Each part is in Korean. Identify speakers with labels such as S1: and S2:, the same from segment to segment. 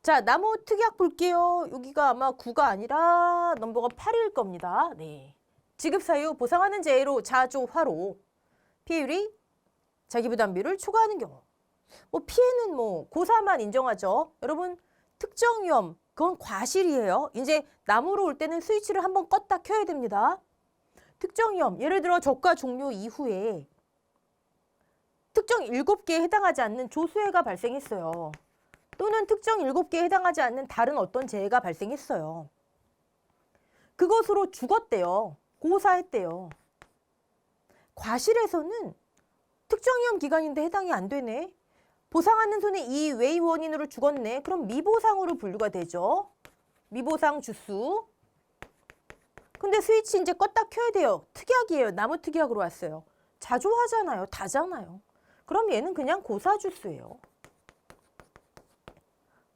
S1: 자, 나무 특약 볼게요. 여기가 아마 9가 아니라 넘버가 8일 겁니다. 네. 지급사유 보상하는 재해로 자조화로 피해율이 자기부담비율을 초과하는 경우. 피해는 고사만 인정하죠. 여러분, 특정 위험, 그건 과실이에요. 이제 나무로 올 때는 스위치를 한번 껐다 켜야 됩니다. 특정 위험, 예를 들어 저가 종료 이후에 특정 7개에 해당하지 않는 조수해가 발생했어요. 또는 특정 7개에 해당하지 않는 다른 어떤 재해가 발생했어요. 그것으로 죽었대요. 고사했대요. 과실에서는 특정 위험 기간인데 해당이 안 되네. 보상하는 손해 이외의 원인으로 죽었네. 그럼 미보상으로 분류가 되죠. 미보상 주수. 근데 스위치 이제 껐다 켜야 돼요. 특약이에요. 나무 특약으로 왔어요. 자조하잖아요. 다잖아요. 그럼 얘는 그냥 고사주수예요.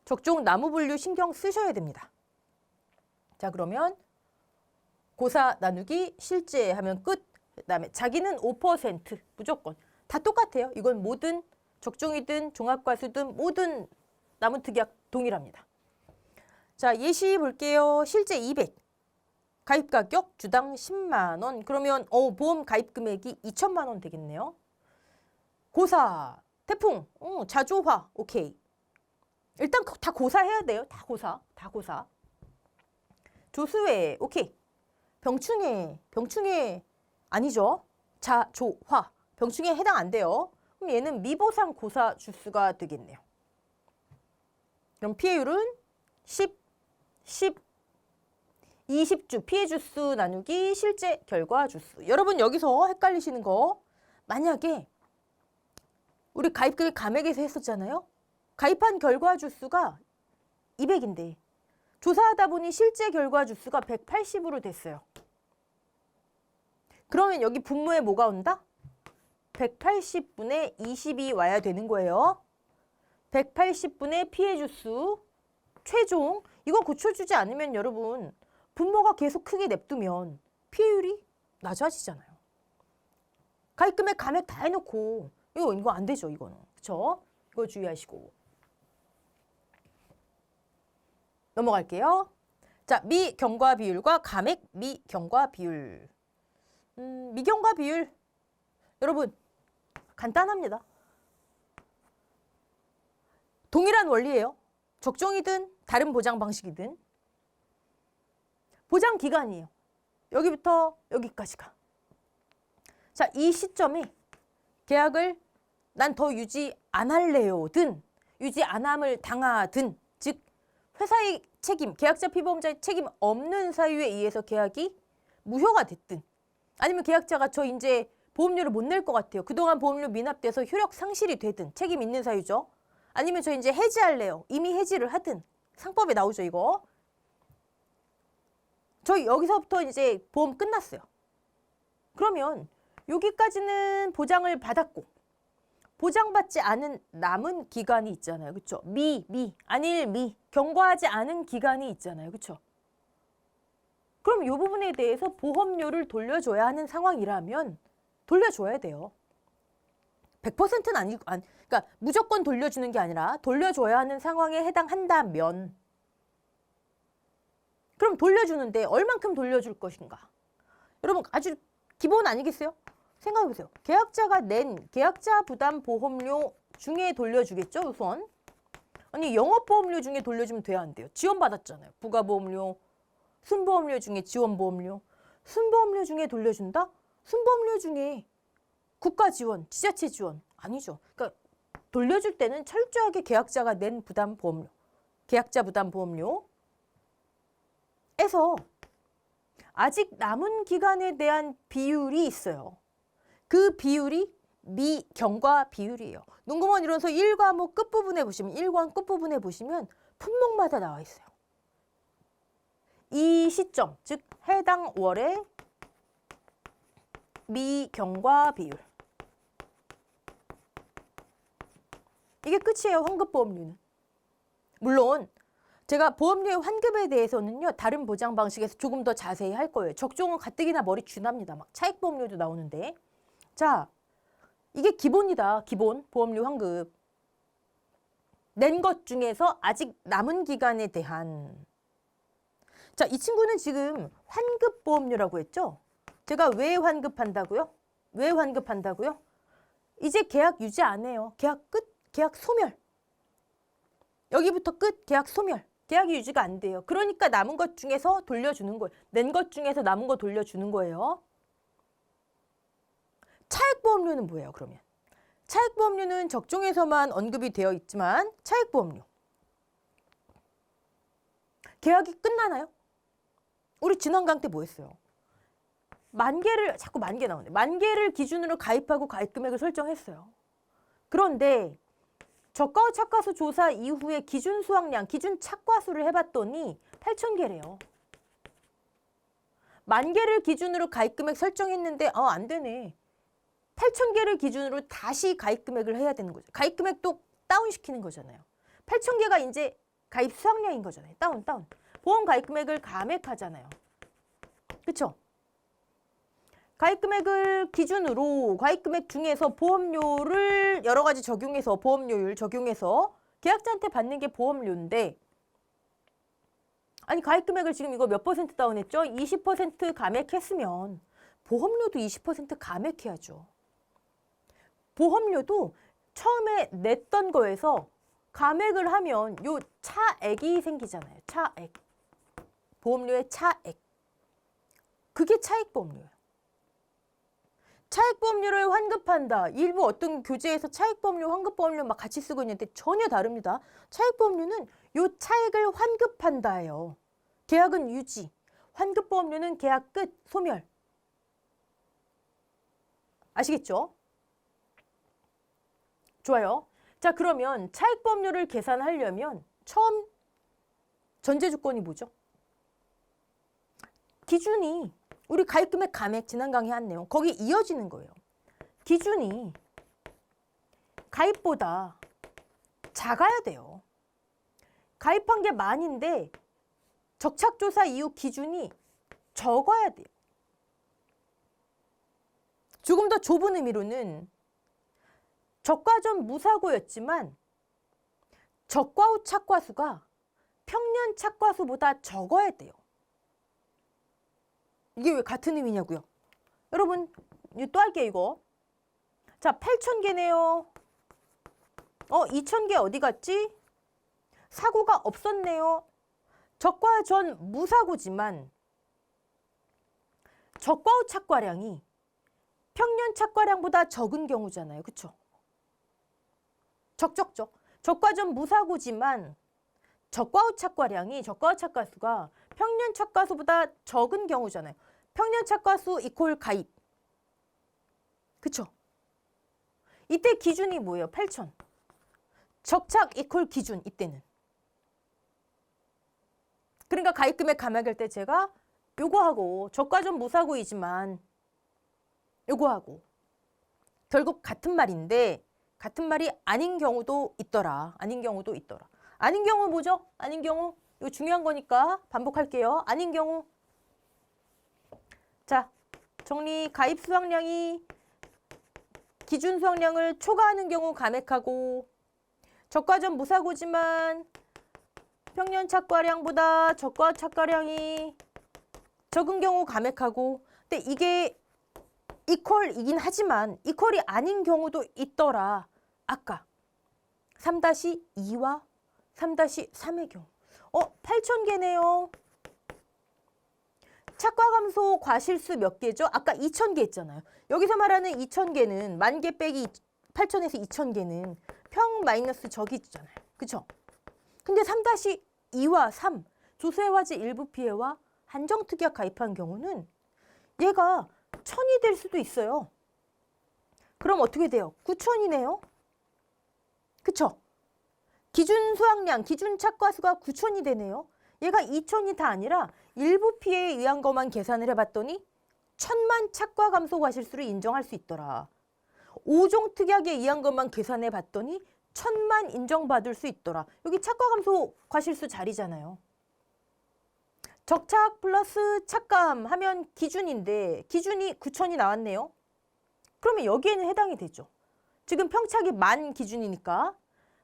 S1: 적종 나무 분류 신경 쓰셔야 됩니다. 자, 그러면 고사 나누기 실제 하면 끝. 그다음에 자기는 5% 무조건. 다 똑같아요. 이건 모든 적종이든 종합과수든 모든 나무 특약 동일합니다. 자, 예시 볼게요. 실제 200. 가입 가격 주당 10만 원. 그러면 보험 가입 금액이 2천만 원 되겠네요. 고사, 태풍, 자조화, 오케이. 일단 다 고사해야 돼요. 다 고사, 다 고사. 조수해, 오케이. 병충해 아니죠. 자조화, 병충해 해당 안 돼요. 그럼 얘는 미보상 고사 주수가 되겠네요. 그럼 피해율은 10, 20주 피해 주수 나누기 실제 결과 주수. 여러분 여기서 헷갈리시는 거, 만약에 우리 가입금액 감액에서 했었잖아요. 가입한 결과 주수가 200인데 조사하다 보니 실제 결과 주수가 180으로 됐어요. 그러면 여기 분모에 뭐가 온다? 180분의 20이 와야 되는 거예요. 180분의 피해 주수 최종. 이거 고쳐주지 않으면 여러분 분모가 계속 크게 냅두면 피해율이 낮아지잖아요. 가입금액 감액 다 해놓고 이거 안 되죠. 이거는. 그쵸? 이거 주의하시고. 넘어갈게요. 자, 미경과 비율과 감액 미경과 비율. 미경과 비율. 여러분 간단합니다. 동일한 원리예요. 적종이든 다른 보장 방식이든. 보장 기간이에요. 여기부터 여기까지가. 자, 이 시점에 계약을 난 더 유지 안 할래요 든 유지 안 함을 당하든, 즉 회사의 책임, 계약자 피보험자의 책임 없는 사유에 의해서 계약이 무효가 됐든, 아니면 계약자가 저 이제 보험료를 못 낼 것 같아요. 그동안 보험료 미납돼서 효력 상실이 되든, 책임 있는 사유죠. 아니면 저 이제 해지할래요. 이미 해지를 하든. 상법에 나오죠, 이거. 저 여기서부터 이제 보험 끝났어요. 그러면 여기까지는 보장을 받았고 보장받지 않은 남은 기간이 있잖아요. 그렇죠? 경과하지 않은 기간이 있잖아요. 그렇죠? 그럼 이 부분에 대해서 보험료를 돌려줘야 하는 상황이라면 돌려줘야 돼요. 100%는 아니고, 그러니까 무조건 돌려주는 게 아니라 돌려줘야 하는 상황에 해당한다면, 그럼 돌려주는데 얼만큼 돌려줄 것인가? 여러분 아주 기본 아니겠어요? 생각해보세요. 계약자가 낸 계약자 부담 보험료 중에 돌려주겠죠, 우선. 아니 영업보험료 중에 돌려주면 돼야 안 돼요. 지원받았잖아요. 부가보험료, 순보험료 중에 지원보험료. 순보험료 중에 돌려준다? 순보험료 중에 국가 지원, 지자체 지원 아니죠. 그러니까 돌려줄 때는 철저하게 계약자가 낸 부담 보험료, 계약자 부담 보험료에서 아직 남은 기간에 대한 비율이 있어요. 그 비율이 미경과 비율이에요. 농구먼 이론서 1과목 끝부분에 보시면, 1권 끝부분에 보시면 품목마다 나와 있어요. 이 시점, 즉 해당 월의 미경과 비율. 이게 끝이에요, 환급보험료는. 물론 제가 보험료의 환급에 대해서는요, 다른 보장 방식에서 조금 더 자세히 할 거예요. 적종은 가뜩이나 머리 쥐납니다. 막 차익보험료도 나오는데. 자, 이게 기본이다. 기본 보험료 환급. 낸 것 중에서 아직 남은 기간에 대한. 자, 이 친구는 지금 환급보험료라고 했죠? 제가 왜 환급한다고요? 왜 환급한다고요? 이제 계약 유지 안 해요. 계약 끝, 계약 소멸. 여기부터 끝, 계약 소멸. 계약이 유지가 안 돼요. 그러니까 남은 것 중에서 돌려주는 거예요. 낸 것 중에서 남은 거 돌려주는 거예요. 차액보험료는 뭐예요, 그러면? 차액보험료는 적종에서만 언급이 되어 있지만 차액보험료. 계약이 끝나나요? 우리 지난 강 때 뭐 했어요? 만개를, 자꾸 만개 나오네. 만개를 기준으로 가입하고 가입 금액을 설정했어요. 그런데 저가 착과수 조사 이후에 기준 수확량, 기준 착과수를 해봤더니 8,000개래요. 만개를 기준으로 가입 금액 설정했는데 안 되네. 8,000개를 기준으로 다시 가입 금액을 해야 되는 거죠. 가입 금액도 다운시키는 거잖아요. 8,000개가 이제 가입 수확량인 거잖아요. 다운. 보험 가입 금액을 감액하잖아요. 그쵸? 가입 금액을 기준으로 가입 금액 중에서 보험료를 여러 가지 적용해서 보험료율 적용해서 계약자한테 받는 게 보험료인데 아니 가입 금액을 지금 이거 몇 퍼센트 다운했죠? 20% 감액했으면 보험료도 20% 감액해야죠. 보험료도 처음에 냈던 거에서 감액을 하면 요 차액이 생기잖아요. 차액. 보험료의 차액. 그게 차익보험료예요. 차익보험료를 환급한다. 일부 어떤 교재에서 차익보험료, 환급보험료 막 같이 쓰고 있는데 전혀 다릅니다. 차익보험료는 요 차액을 환급한다예요. 계약은 유지. 환급보험료는 계약 끝, 소멸. 아시겠죠? 좋아요. 자, 그러면 차익보험료를 계산하려면 처음 전제조건이 뭐죠? 기준이 우리 가입금액 감액 지난 강의 한 내용 거기 이어지는 거예요. 기준이 가입보다 작아야 돼요. 가입한 게 만인데 적착조사 이후 기준이 적어야 돼요. 조금 더 좁은 의미로는 적과 전 무사고였지만 적과 후 착과수가 평년 착과수보다 적어야 돼요. 이게 왜 같은 의미냐고요? 여러분, 또 할게요, 이거. 자, 8,000개네요. 2,000개 어디 갔지? 사고가 없었네요. 적과 전 무사고지만 적과 후 착과량이 평년 착과량보다 적은 경우잖아요. 그쵸? 적죠. 적과 전 무사고지만 적과 후 착과량이 적과 후 착과수가 평년 착과수보다 적은 경우잖아요. 평년 착과수 이퀄 가입. 그쵸? 이때 기준이 뭐예요? 8,000. 적착 이퀄 기준 이때는. 그러니까 가입금액 감액할 때 제가 요거하고 적과 전 무사고이지만 요거하고 결국 같은 말인데 같은 말이 아닌 경우도 있더라. 아닌 경우도 있더라. 아닌 경우 뭐죠? 아닌 경우 이거 중요한 거니까 반복할게요. 아닌 경우 자 정리 가입 수확량이 기준 수확량을 초과하는 경우 감액하고 적과 전 무사고지만 평년 착과량보다 적과 착과량이 적은 경우 감액하고 근데 이게 이퀄이긴 하지만 이퀄이 아닌 경우도 있더라. 아까 3-2와 3-3의 경우 8,000개네요. 착과 감소 과실수 몇 개죠? 아까 2,000개 했잖아요. 여기서 말하는 2,000개는 만개 빼기 8,000에서 2,000개는 평 마이너스 적이잖아요. 그쵸? 근데 3-2와 3 조세화재 일부 피해와 한정특약 가입한 경우는 얘가 1,000이 될 수도 있어요. 그럼 어떻게 돼요? 9,000이네요. 그쵸? 기준 수확량, 기준 착과수가 9,000이 되네요. 얘가 2,000이 다 아니라 일부 피해에 의한 것만 계산을 해봤더니 1,000만 착과 감소 과실수를 인정할 수 있더라. 5종 특약에 의한 것만 계산해봤더니 1,000만 인정받을 수 있더라. 여기 착과 감소 과실수 자리잖아요. 적착 플러스 착감 하면 기준인데 기준이 9,000이 나왔네요. 그러면 여기에는 해당이 되죠. 지금 평착이 만 기준이니까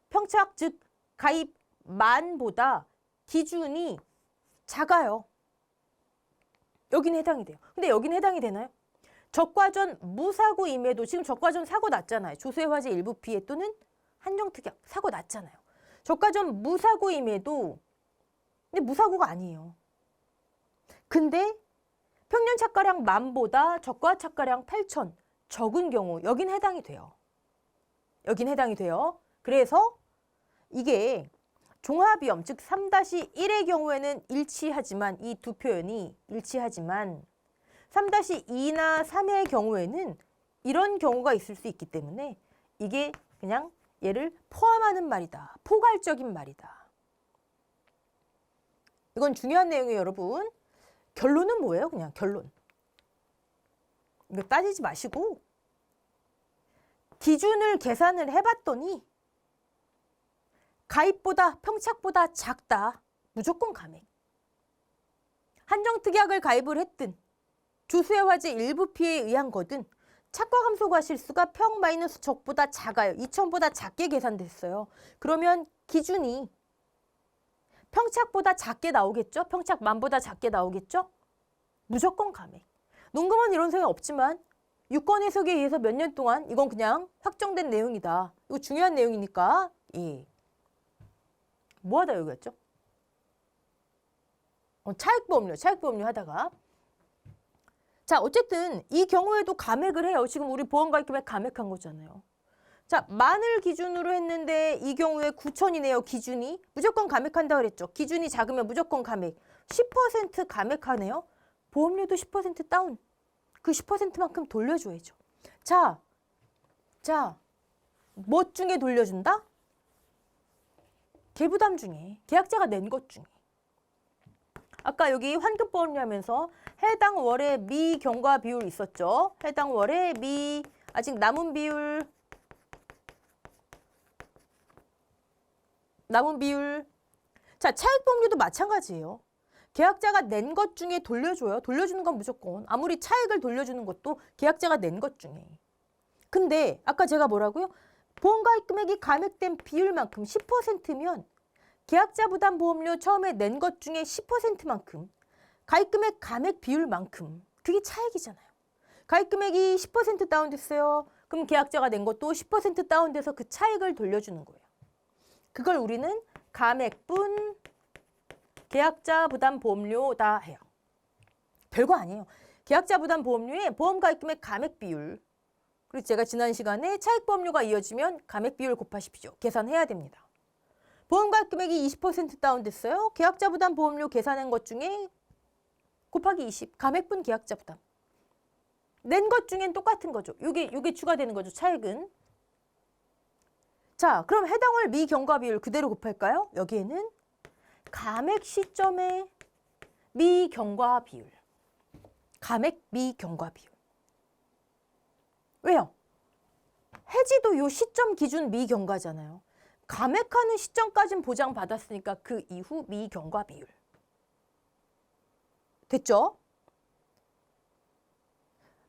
S1: 평착 즉 가입만보다 기준이 작아요. 여긴 해당이 돼요. 근데 여긴 해당이 되나요? 적과전 무사고임에도 지금 적과전 사고 났잖아요. 조수의 화재 일부 피해 또는 한정특약 사고 났잖아요. 적과전 무사고임에도 근데 무사고가 아니에요. 근데 평년 착가량 10,000보다 적과 착가량 8,000 적은 경우 여긴 해당이 돼요. 여긴 해당이 돼요. 그래서 이게 종합위험 즉 3-1의 경우에는 일치하지만 이 두 표현이 일치하지만 3-2나 3의 경우에는 이런 경우가 있을 수 있기 때문에 이게 그냥 얘를 포함하는 말이다. 포괄적인 말이다. 이건 중요한 내용이에요, 여러분. 결론은 뭐예요? 그냥 결론. 이거 따지지 마시고 기준을 계산을 해봤더니 가입보다 평착보다 작다. 무조건 감액. 한정특약을 가입을 했든 조수의 화재 일부 피해에 의한 거든 착과 감소가 실수가 평 마이너스 적보다 작아요. 2,000보다 작게 계산됐어요. 그러면 기준이 평착보다 작게 나오겠죠? 평착 10,000보다 작게 나오겠죠? 무조건 감액. 농구만 이런 소용 없지만 유권 해석에 의해서 몇 년 동안 이건 그냥 확정된 내용이다. 이거 중요한 내용이니까 예. 뭐하다 여기였죠? 차액보험료 하다가 자 어쨌든 이 경우에도 감액을 해요. 지금 우리 보험가입금액 감액한 거잖아요. 자, 10,000을 기준으로 했는데 이 경우에 9,000이네요. 기준이. 무조건 감액한다 그랬죠. 기준이 작으면 무조건 감액. 10% 감액하네요. 보험료도 10% 다운. 그 10%만큼 돌려줘야죠. 자, 뭐 중에 돌려준다? 계부담 중에, 계약자가 낸 것 중에. 아까 여기 환급보험료 하면서 해당 월의 미경과 비율 있었죠. 해당 월의 아직 남은 비율. 자, 차액보험료도 마찬가지예요. 계약자가 낸 것 중에 돌려줘요. 돌려주는 건 무조건. 아무리 차액을 돌려주는 것도 계약자가 낸 것 중에. 근데 아까 제가 뭐라고요? 보험가입 금액이 감액된 비율만큼 10%면 계약자 부담 보험료 처음에 낸 것 중에 10%만큼 가입금액 감액 비율만큼 그게 차액이잖아요. 가입금액이 10% 다운됐어요. 그럼 계약자가 낸 것도 10% 다운돼서 그 차액을 돌려주는 거예요. 그걸 우리는 감액분 계약자 부담 보험료다 해요. 별거 아니에요. 계약자 부담 보험료에 보험가입금액 감액 비율. 그리고 제가 지난 시간에 차액보험료가 이어지면 감액 비율 곱하십시오. 계산해야 됩니다. 보험가입 금액이 20% 다운됐어요. 계약자 부담 보험료 계산한 것 중에 곱하기 20. 감액분 계약자 부담. 낸 것 중엔 똑같은 거죠. 요게 추가되는 거죠. 차액은. 자, 그럼 해당 월 미경과 비율 그대로 곱할까요? 여기에는 감액 시점의 미경과 비율. 감액 미경과 비율. 왜요? 해지도 요 시점 기준 미경과잖아요. 감액하는 시점까지는 보장받았으니까 그 이후 미경과 비율. 됐죠?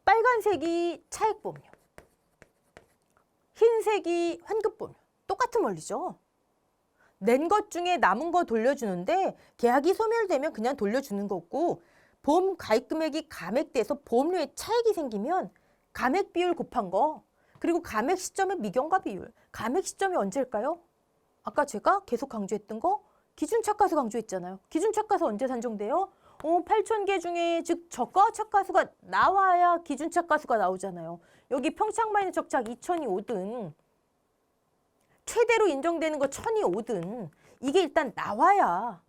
S1: 빨간색이 차액보험료. 흰색이 환급보험료. 똑같은 원리죠. 낸 것 중에 남은 거 돌려주는데 계약이 소멸되면 그냥 돌려주는 거고 보험 가입 금액이 감액돼서 보험료에 차액이 생기면 감액 비율 곱한 거 그리고 감액 시점의 미경과 비율. 감액 시점이 언제일까요? 아까 제가 계속 강조했던 거 기준착가수 강조했잖아요. 기준착가수 언제 산정돼요? 8,000개 중에 즉 저가 착가수가 나와야 기준착가수가 나오잖아요. 여기 평착 마이너스 적착 2,000이 오든 최대로 인정되는 거 1,000이 오든 이게 일단 나와야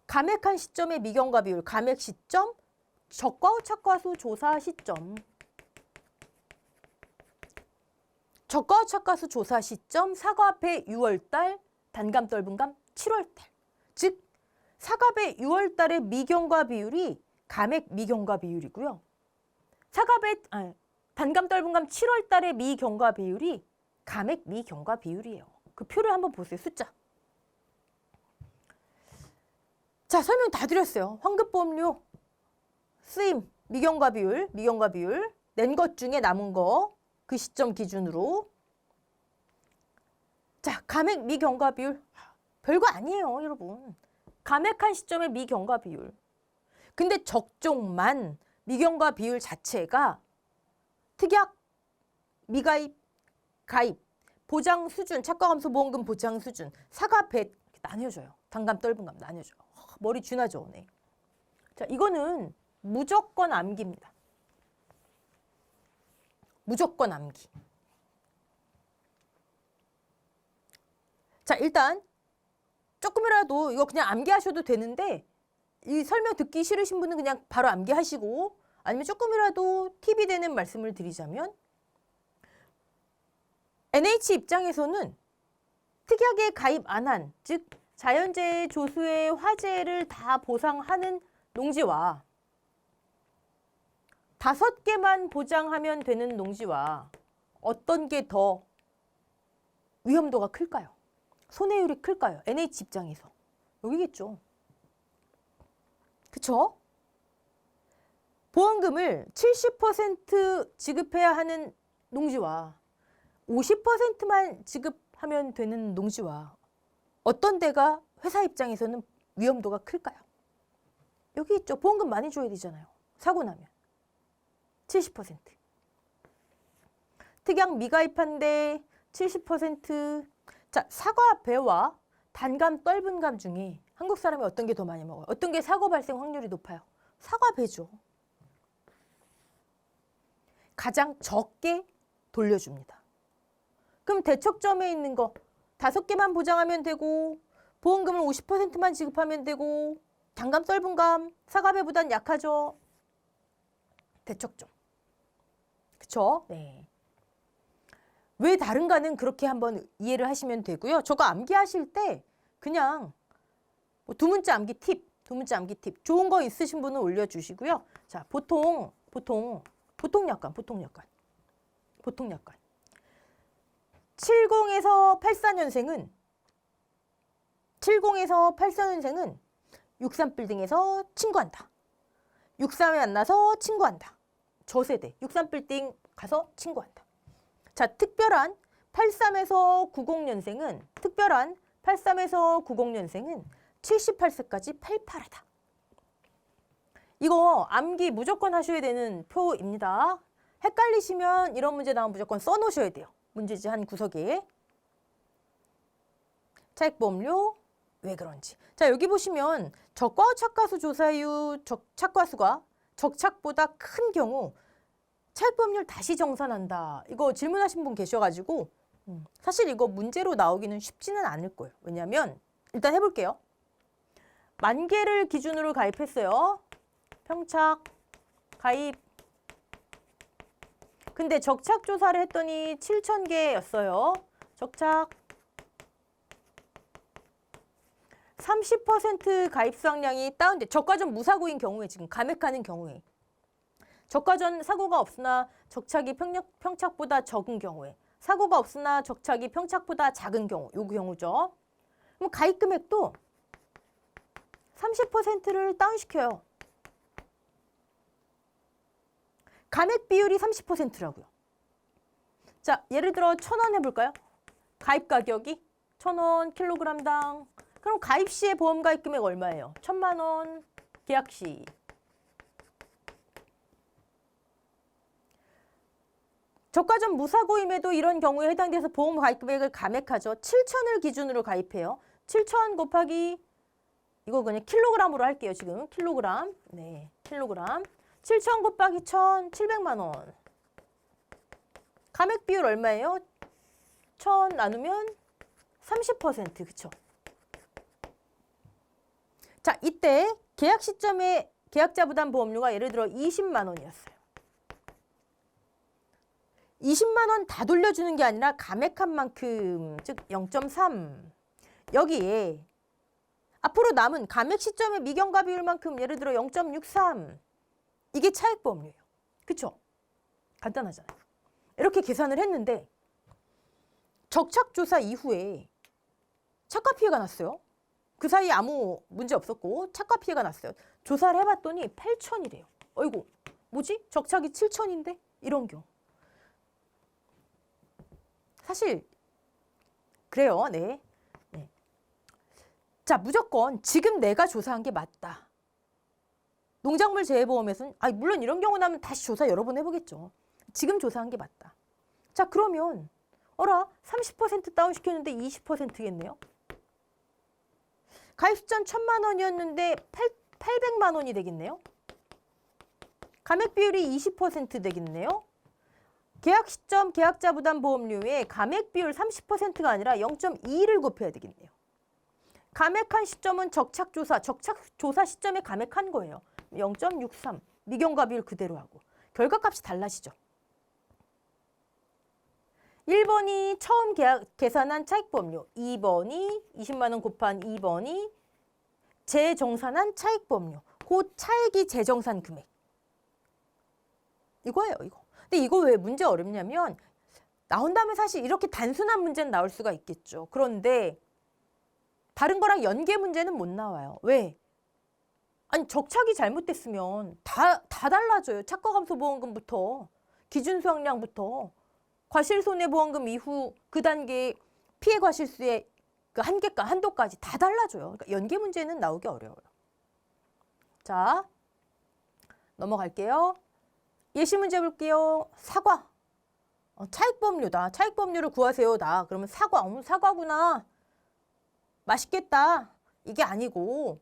S1: 감액한 시점의 미경과 비율, 감액 시점, 적과 착가수 조사 시점. 적과 착가수 조사 시점, 사과배 6월달, 단감 떨분감 7월달. 즉 사과배 6월달의 미경과 비율이 감액 미경과 비율이고요. 단감 떨분감 7월달의 미경과 비율이 감액 미경과 비율이에요. 그 표를 한번 보세요. 숫자. 자, 설명 다 드렸어요. 환급보험료, 쓰임, 미경과 비율, 낸 것 중에 남은 거, 그 시점 기준으로. 자, 감액 미경과 비율. 별거 아니에요, 여러분. 감액한 시점의 미경과 비율. 근데 적종만 미경과 비율 자체가 특약, 미가입, 가입, 보장 수준, 착과감소보험금 보장 수준, 사과 배 나뉘어져요. 단감, 떫은감 나뉘어져요. 머리 쥐나죠, 네. 자, 이거는 무조건 암기입니다. 무조건 암기. 자, 일단 조금이라도 이거 그냥 암기하셔도 되는데 이 설명 듣기 싫으신 분은 그냥 바로 암기하시고 아니면 조금이라도 팁이 되는 말씀을 드리자면 NH 입장에서는 특약에 가입 안 한, 즉 자연재해 조수의 화재를 다 보상하는 농지와 5개만 보장하면 되는 농지와 어떤 게 더 위험도가 클까요? 손해율이 클까요? NH 입장에서. 여기겠죠. 그쵸? 보험금을 70% 지급해야 하는 농지와 50%만 지급하면 되는 농지와 어떤 데가 회사 입장에서는 위험도가 클까요? 여기 있죠. 보험금 많이 줘야 되잖아요. 사고 나면. 70%. 특약 미가입한 데 70%. 자, 사과 배와 단감, 떫은감 중에 한국 사람이 어떤 게 더 많이 먹어요? 어떤 게 사고 발생 확률이 높아요? 사과 배죠. 가장 적게 돌려줍니다. 그럼 대척점에 있는 거 5개만 보장하면 되고 보험금을 50%만 지급하면 되고 단감, 떫은감, 사과배보단 약하죠. 대척점. 그쵸? 네. 왜 다른가는 그렇게 한번 이해를 하시면 되고요. 저거 암기하실 때 그냥 두 문자 암기 팁, 좋은 거 있으신 분은 올려주시고요. 자, 보통 약관. 70에서 84년생은 63빌딩에서 친구한다. 63에 만나서 친구한다. 저 세대 63빌딩 가서 친구한다. 자, 특별한 83에서 90년생은 78세까지 팔팔하다. 이거 암기 무조건 하셔야 되는 표입니다. 헷갈리시면 이런 문제 나오면 무조건 써놓으셔야 돼요. 문제지 한 구석에. 차익보험료 왜 그런지. 자, 여기 보시면 적과후 착과수 조사이후 착과수가 적착보다 큰 경우 차익보험료를 다시 정산한다. 이거 질문하신 분 계셔가지고 사실 이거 문제로 나오기는 쉽지는 않을 거예요. 왜냐하면 일단 해볼게요. 10,000개를 기준으로 가입했어요. 평착, 가입. 근데 적착 조사를 했더니 7,000개였어요. 적착. 30% 가입 수확량이 다운돼. 적과전 무사고인 경우에 지금 감액하는 경우에. 적과전 사고가 없으나 적착이 평착보다 적은 경우에. 사고가 없으나 적착이 평착보다 작은 경우. 요 경우죠. 그럼 가입 금액도 30%를 다운시켜요. 감액 비율이 30%라고요. 자, 예를 들어 1,000원 해볼까요? 가입 가격이 1,000원 킬로그램당. 그럼 가입 시의 보험 가입 금액 얼마예요? 1,000만 원 계약 시. 적과전 무사고임에도 이런 경우에 해당돼서 보험 가입 금액을 감액하죠. 7,000을 기준으로 가입해요. 7,000 곱하기 이거 그냥 킬로그램으로 할게요. 지금 킬로그램. 네, 킬로그램. 7,000 곱하기 1,000, 700만 원. 감액 비율 얼마예요? 1,000 나누면 30%, 그쵸? 자, 이때 계약 시점에 계약자 부담 보험료가 예를 들어 20만 원이었어요. 20만 원 다 돌려주는 게 아니라 감액한 만큼, 즉 0.3. 여기에 앞으로 남은 감액 시점의 미경과 비율만큼 예를 들어 0.63. 이게 차익보험료예요. 그쵸? 간단하잖아요. 이렇게 계산을 했는데 적착조사 이후에 착과 피해가 났어요. 그 사이에 아무 문제 없었고 착과 피해가 났어요. 조사를 해봤더니 8,000이래요. 어이구, 뭐지? 적착이 7,000인데? 이런 경우. 사실 그래요. 네. 네. 자, 무조건 지금 내가 조사한 게 맞다. 농작물 재해보험에서는 물론 이런 경우 나면 다시 조사 여러 번 해보겠죠. 지금 조사한 게 맞다. 자, 그러면 30% 다운시켰는데 20%겠네요. 가입 시점 1,000만 원이었는데 800만 원이 되겠네요. 감액 비율이 20% 되겠네요. 계약 시점 계약자 부담 보험료에 감액 비율 30%가 아니라 0.2를 곱해야 되겠네요. 감액한 시점은 적착조사 시점에 감액한 거예요. 0.63 미경과 비율 그대로 하고 결과값이 달라지죠. 1번이 처음 계산한 차익보험료, 2번이 20만 원 곱한 2번이 재정산한 차익보험료. 그 차익이 재정산 금액. 이거예요, 이거. 근데 이거 왜 문제 어렵냐면 나온다면 사실 이렇게 단순한 문제는 나올 수가 있겠죠. 그런데 다른 거랑 연계 문제는 못 나와요. 왜? 적착이 잘못됐으면 다 달라져요. 착과감소보험금부터 기준수확량부터 과실손해보험금 이후 그 단계 피해 과실수의 그 한도까지 다 달라져요. 그러니까 연계 문제는 나오기 어려워요. 자, 넘어갈게요. 예시 문제 볼게요. 사과. 차익보험료다. 차익보험료를 구하세요. 그러면 사과. 사과구나. 맛있겠다. 이게 아니고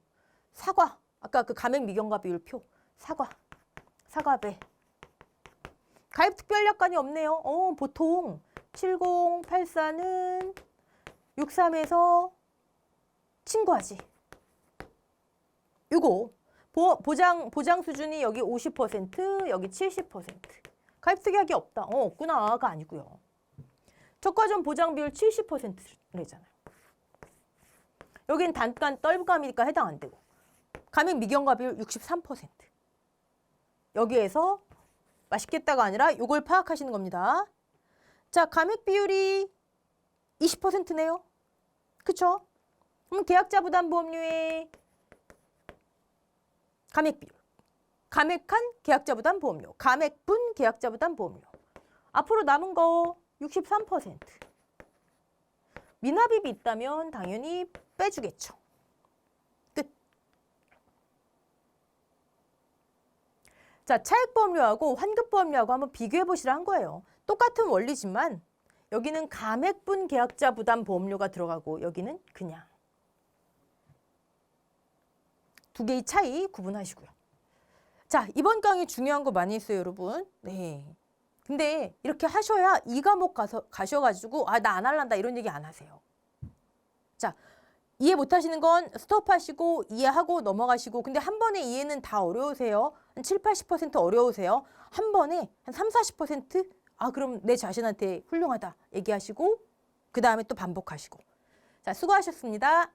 S1: 사과. 아까 그 감액 미경과 비율 표. 사과배. 가입 특별약관이 없네요. 보통 7084는 63에서 친구하지. 이거 보장 수준이 여기 50%, 여기 70%. 가입 특약이 없다. 없구나가 아니고요. 저가전 보장 비율 70%래잖아요. 여긴 단가 떨감이니까 해당 안 되고. 감액 미경과 비율 63%. 여기에서 맛있겠다가 아니라 이걸 파악하시는 겁니다. 자, 감액 비율이 20%네요. 그쵸? 그럼 계약자 부담 보험료의 감액 비율. 감액한 계약자 부담 보험료. 감액분 계약자 부담 보험료. 앞으로 남은 거 63%. 미납입이 있다면 당연히 빼주겠죠. 끝. 자, 차익보험료하고 환급보험료하고 한번 비교해보시라 한 거예요. 똑같은 원리지만 여기는 감액분 계약자 부담 보험료가 들어가고 여기는 그냥. 두 개의 차이 구분하시고요. 자, 이번 강의 중요한 거 많이 있어요, 여러분. 네. 근데 이렇게 하셔야 이 과목 가셔가지고 나 안 할란다 이런 얘기 안 하세요. 자, 이해 못 하시는 건 스톱하시고 이해하고 넘어가시고 근데 한 번에 이해는 다 어려우세요. 한 7, 80% 어려우세요. 한 번에 한 3, 40% 그럼 내 자신한테 훌륭하다 얘기하시고 그 다음에 또 반복하시고. 자, 수고하셨습니다.